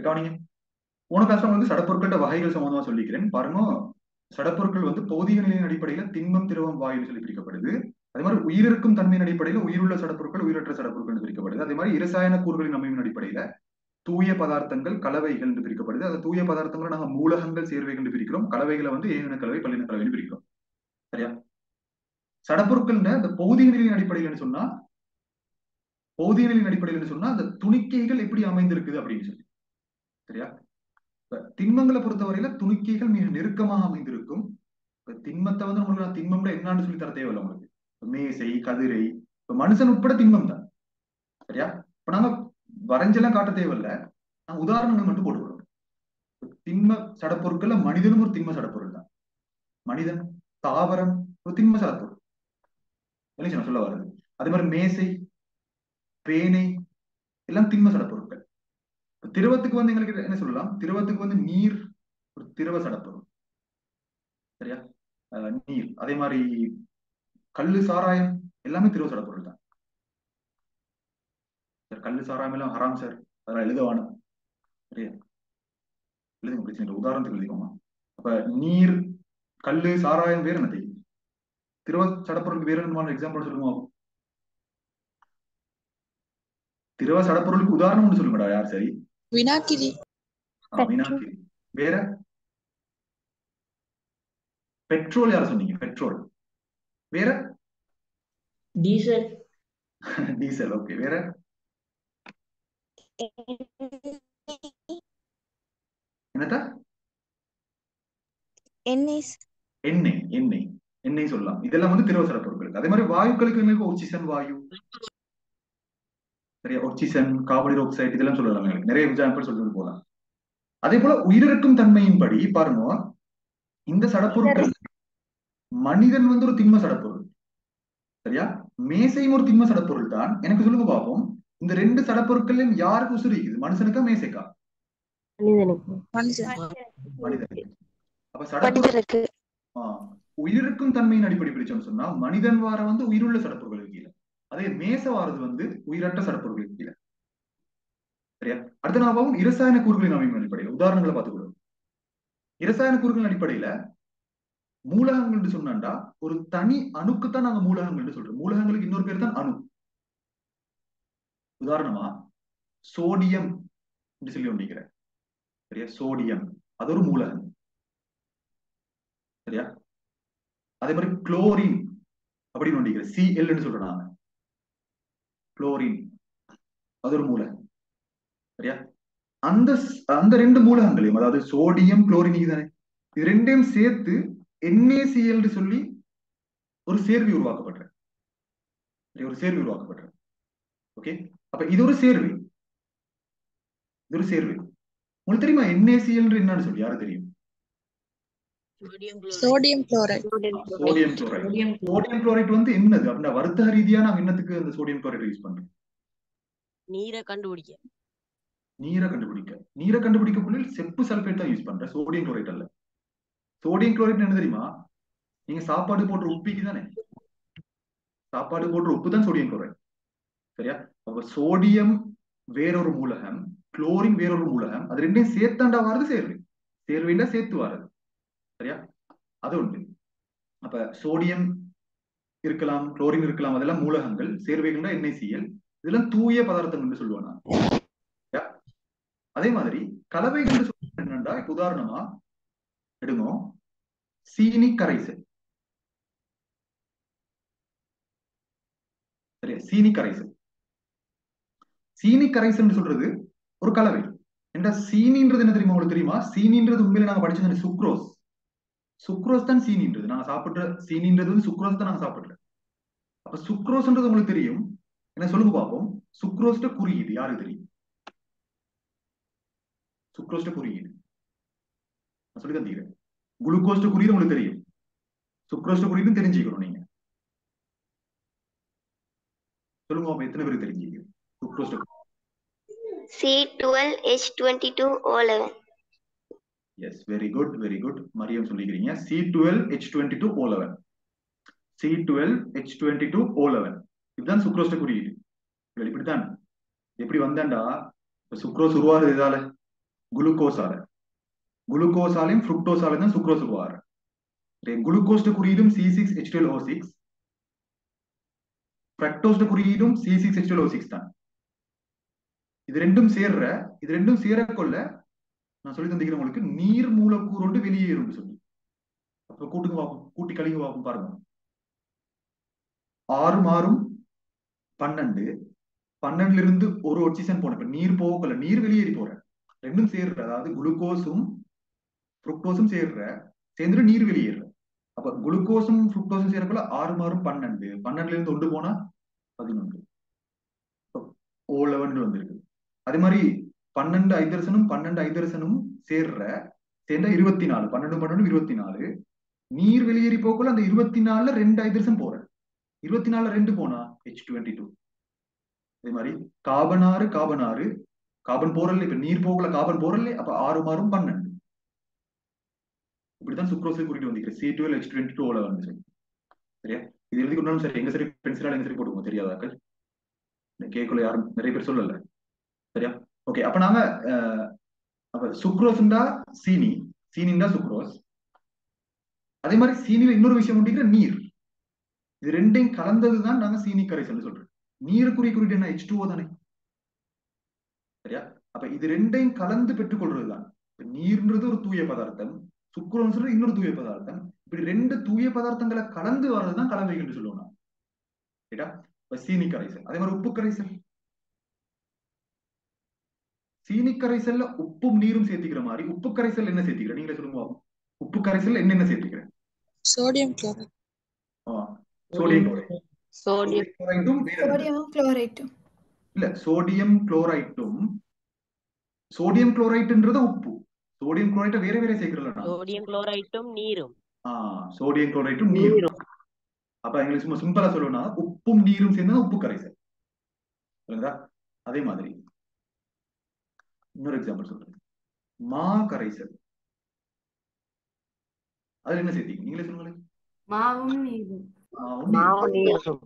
கவனிங்க. போன கிளாஸ்ல வந்து சடப்பொருட்களோட வகைகள் சம்பந்தமா சொல்லிக்கிறேன் பாருங்க. சடப்பொருட்கள் வந்து பௌதிக நிலையின் அடிப்படையில திண்மம், திரவம், வாயு சொல்லி பிரிக்கப்படுது. அதே மாதிரி உயிரிருக்கும் தன்மையின் அடிப்படையில உயிருள்ள சடப்பொருட்கள், உயிரற்ற சடப்பொருட்கள் பிரிக்கப்படுது. அதே மாதிரி இரசாயன கூறுகளின் அமைப்பின் அடிப்படையில தூய பதார்த்தங்கள், கலவைகள் என்று பிரிக்கப்படுது. அந்த தூய பதார்த்தங்களை நாங்க மூலகங்கள், சேர்வைகள் பிரிக்கிறோம். கலவைகளை வந்து ஏகின கலவை, பல்லின கலவைன்னு பிரிக்கிறோம். சரியா? சடப்பொருட்கள் இந்த பௌதிக நிலையின் அடிப்படையில் சொன்னா, பௌதிக நிலையின் அடிப்படையில் சொன்னா அந்த துணிக்கைகள் எப்படி அமைந்திருக்குது அப்படின்னு சொல்லி. சரியா? திண்மங்களை பொறுத்தவரையில துணிக்கைகள் மிக நெருக்கமாக அமைந்திருக்கும். திண்மத்தை வந்து உங்களுக்கு நான் திண்மம்ல என்னன்னு சொல்லி தர தேவையில்லை உங்களுக்கு. மேசை, கதிரை, இப்ப மனுஷன் உட்பட திண்மம் தான். சரியா? இப்ப நாங்க வரைஞ்செல்லாம் காட்ட தேவையில்ல, நாங்க உதாரணங்கள் மட்டும் போட்டுக்கிறோம். திண்ம சடப்பொருட்கள்ல மனிதனும் ஒரு திண்ம சடப்பொருள் தான். மனிதன், தாவரம் ஒரு திண்ம சடப்பொருள். நான் சொல்ல வருது. அதே மாதிரி மேசை, பேனை எல்லாம் திண்ம சடப்பொருட்கள். திரவத்துக்கு வந்து எங்களுக்கு என்ன சொல்லலாம்? திரவத்துக்கு வந்து நீர் ஒரு திரவ சடப்பொருள். சரியா? நீர். அதே மாதிரி கல்லு, சாராயம் எல்லாமே திரவ சடப்பொருள் தான். கல்லு, சாராயம் எல்லாம் ஹராம் சார், அதெல்லாம் எழுதவானும். சரியா? எழுதுங்க, பிரச்சனை இல்லை, உதாரணத்துக்கு எழுதிக்கோமா. அப்ப நீர், கல்லு, சாராயம் வேற என்ன தெரியும்? திரவ சடப்பொருளுக்கு வேற என்ன எக்ஸாம்பிள் சொல்லுவோம்? திரவ சடப்பொருளுக்கு உதாரணம் ஒன்று சொல்லுங்கடா. யார் சரி? வினாக்கிரி. வினாக்கிரி. வேற பெட்ரோல். யார சொன்னீங்க? பெட்ரோல். வேற டீசல். டீசல். ஓகே. வேற என்னதா? எண்ணெய். எண்ணெய். எண்ணெய். எண்ணெய் சொல்லலாம். இதெல்லாம் வந்து திரவ சடப்பொருட்களுக்கு. அதே மாதிரி வாயுக்களுக்கு ஆக்சிஜன் வாயு. சரியா? ஆக்சிஜன், கார்பன் டை ஆக்சைடு இதெல்லாம் சொல்லலாம். நிறைய எக்ஸாம்பிள் சொல்லிட்டு போகலாம். அதே போல உயிரிழக்கும் தன்மையின்படி பாருங்க, இந்த சடப்பொருட்கள் மனிதன் வந்து ஒரு திண்ம சடப்பொருள். சரியா? மேசையும் ஒரு திண்ம சடப்பொருள் தான். எனக்கு சொல்லுங்க பாப்போம், இந்த ரெண்டு சடப்பொருட்களையும் யாருக்கு உசுறு இருக்குது? மனுஷனுக்கா, மேசைக்கா? மனிதனுக்கு. அப்ப சடப்பொருட்களுக்கு உயிருக்கும் தன்மையின் அடிப்படை பிடிச்சோம்னு சொன்னா மனிதன் வார வந்து உயிருள்ள சடப்பொருட்களுக்கு கீழே, அதே மேச வாரது வந்து உயிரற்ற சடப்பொருட்களுக்கு கீழே. சரியா? அடுத்த நாமும் இரசாயன கூறுகளின் அமைப்பின் அடிப்படையில் உதாரணங்களை பார்த்துக்கொள்வோம். இரசாயன கூறுகளின் அடிப்படையில மூலகங்கள் சொன்னாண்டா ஒரு தனி அணுக்குத்தான் நாங்க மூலகங்கள் சொல்றோம். மூலகங்களுக்கு இன்னொரு பேர் தான் அணு. உதாரணமா சோடியம் என்று சொல்லி ஒன்றிக்கிறேன். சரியா? சோடியம் அது ஒரு மூலகம். சரியா? அதே மாதிரி குளோரின் அப்படின்னு ஒன்றிக்கிறேன். Cl சொல்றாங்க. குளோரின் அது ஒரு மூலகம். சரியா? அந்த அந்த ரெண்டு மூலகங்களையும், அதாவது சோடியம், குளோரின் தானே, இது ரெண்டையும் சேர்த்து NaCl சொல்லி ஒரு சேர்வி உருவாக்கப்படுற. ஒரு சேர்வி உருவாக்கப்படுற. ஓகே. அப்ப இது ஒரு சேர்வை. இது ஒரு சேர்வை. உங்களுக்கு தெரியுமா NaCl என்னன்னு சொல்லி? யாரு தெரியும்? Sodium chloride. Sodium chloride. Sodium chloride வந்து என்னது அப்படின்னா வர்த்தக ரீதியா நாங்க என்னத்துக்கு அந்த சோடியம் குளோரைட் யூஸ் பண்றோம்? நீரை கண்டுபிடிக்க. நீரை கண்டுபிடிக்கக்குள்ள செப்பு சல்பேட் தான் யூஸ் பண்ற, சோடியம் குளோரைட் அல்ல. சோடியம் குளோரைட் என்ன தெரியுமா? நீங்க சாப்பாடு போடுற உப்பிக்கு தானே, சாப்பாடு போடுற உப்பு தான் சோடியம் குளோரைட். சரியா? அப்ப சோடியம் வேறொரு மூலகம், குளோரின் வேறொரு மூலகம், அது ரெண்டையும் சேர்த்தாண்டா வாரது சேர்வை. சேர்வைன்னா சேர்த்து வாரது. சரியா? அது உண்டு. அப்ப சோடியம் இருக்கலாம், குளோரின் இருக்கலாம், அதெல்லாம் மூலகங்கள். சேர்வைகள்னா NaCl. இதெல்லாம் தூய பதார்த்தம் என்று சொல்லுவாங்க. அதே மாதிரி கலவைகள் என்னன்னா, இப்ப உதாரணமா எடுங்க, சீனி கரைசல். சரியா? சீனி கரைசல். சீனி கரைசல் சொல்றது ஒரு கலவை. என்ற சீனின்றது என்ன தெரியுமா? உங்களுக்கு தெரியுமா? சீனின்றது உண்மையில நாங்க படிச்சது சுக்ரோஸ். சுக்ரோஸ் தான் சீனின்றது. நாங்க சாப்பிடுற சீனின்றது சுக்ரோஸ் தான் நாங்க சாப்பிடுறோம். அப்ப சுக்ரோஸ்ன்றது உங்களுக்கு தெரியும். என்ன சொல்லுங்க பார்ப்போம். சுக்ரோஸ்ட குறியீடு யாருக்கு தெரியும்? சுக்ரோஸ்ட குறியீடு நான் சொல்லி தந்தீங்க. குளுக்கோஸ்ட குறியீடு உங்களுக்கு தெரியும். சுக்ரோஸ்ட குறியீடு தெரிஞ்சுக்கணும் நீங்க. சொல்லுங்க பாப்போம், எத்தனை பேருக்கு தெரிஞ்சீங்க சுக்ரோஸ்ட? C12H22O11. Yes, very good, very good. Mariyam சொல்லிக்கிறீங்க. C12H22O11. C12H22O11 இதுதான் சுக்ரோஸ்ட குறியீடு. இப்படித்தான். எப்படி வந்தாண்டா சுக்ரோஸ் உருவாகுது இதால. குளுக்கோஸால, குளுக்கோஸாலையும் ஃப்ருக்டோஸாலையும் தான் சுக்ரோஸ் உருவாரு. குளுக்கோஸ்ட குறியீடும் C6H12O6, ஃப்ரக்டோஸ்ட குறியீடும் C6H12O6 தான். இது ரெண்டும் சேரக்கொள்ள நான் சொல்லி தந்திக்கிறேன் உங்களுக்கு, நீர் மூலக்கூறு ஒன்று வெளியேறும் சொல்லி. அப்ப கூட்டுங்க பார்ப்போம், கூட்டி கழிங்க பார்ப்போம். பாருங்க, 6 6 12, 12ல இருந்து ஒரு ஆக்சிஜன் போன, இப்ப நீர் போகல, நீர் வெளியேறி போற, ரெண்டும் சேர்ற, அதாவது குளுக்கோஸும் ஃப்ருக்டோஸும் சேர்ந்துட்டு நீர் வெளியேற. அப்ப குளுக்கோஸும் ஃப்ருக்டோஸும் சேரக்குள்ள 6 6 12, 12ல இருந்து 1 போனா 11, O11 வந்திருக்கு. அதே மாதிரி 12 ஐதரசனும் 12 ஐதரசனும் சேர்ந்தா 24, 12 12 24, நீர் வெளியேறி போக்குள்ள அந்த 24ல 2 ஐதரசன் போற, 24ல 2 போனா H22. அதே மாதிரி கார்பன் 6 கார்பன் போறல, இப்ப நீர் போகல, கார்பன் போறல, அப்ப 6 6 12. இப்படிதான் சுக்ரோஸை குறிட்டு வந்திருக்கிறேன், C12H22O11. சரியா? இது எழுதி கொண்டாலும் சரி, எங்க சரி பென்சிலால எங்க சரி போட்டுக்கோங்க, தெரியாதாக்கள் கேட்கல, யாரும் நிறைய பேர் சொல்லல. சரியா? ஓகே, அப்ப நாங்க அப்ப சுக்ரோஸ்ண்டா சீனிண்டா சுக்ரோஸ். அதே மாதிரி சீனில இன்னொரு விஷயம் உண்டிக்கிற நீர், இது ரெண்டையும் கலந்ததுதான் நாங்க சீனி கரைசல் சொல்றோம். நீருக்குரிய குறியீடு என்ன? H2O தானே. சரியா? அப்ப இது ரெண்டையும் கலந்து பெற்றுக்கொள்றதுதான். நீர்ன்றது ஒரு தூய பதார்த்தம், சுக்ரோஸ் இன்னொரு தூய பதார்த்தம். இப்படி 2 தூய பதார்த்தங்களை கலந்து வர்றதுதான் கலவை என்று சொல்லுவோம். சரியா? இப்ப சீனி கரைசல். அதே மாதிரி உப்பு கரைசல், சீனி கரைசல்ல உப்பும் நீரும் சேர்த்திக்கிற மாதிரி உப்பு கரைசல் என்ன சேர்த்திக்கிற? நீங்களே சொல்லுங்க. உப்பு கரைசல் என்னென்ன சேர்த்திக்கிறேன்? Sodium chloride. Sodium chloride. Sodium. சோடியமும் குளோரைட்டும். இல்ல, சோடியம் குளோரைட்டும், சோடியம் குளோரைட்ன்றது உப்பு, சோடியம் குளோரைட்டை வேற வேற சேர்க்கிறோம். Sodium chloride நீரும். சோடியம் குளோரைட்டும் நீரும். அப்ப எங்களுக்கு சும்மா சிம்பிளா சொல்லணும்னா உப்பும் நீரும் சேர்ந்தா உப்பு கரைசல். அதே மாதிரி இன்னொரு எக்ஸாம்பிள் சொல்றேன், மா கரைசல். அதுல என்ன சேர்த்தீங்க? நீங்களே சொல்லுங்களேன். மாவும் நீரும். மாவும் நீரும்.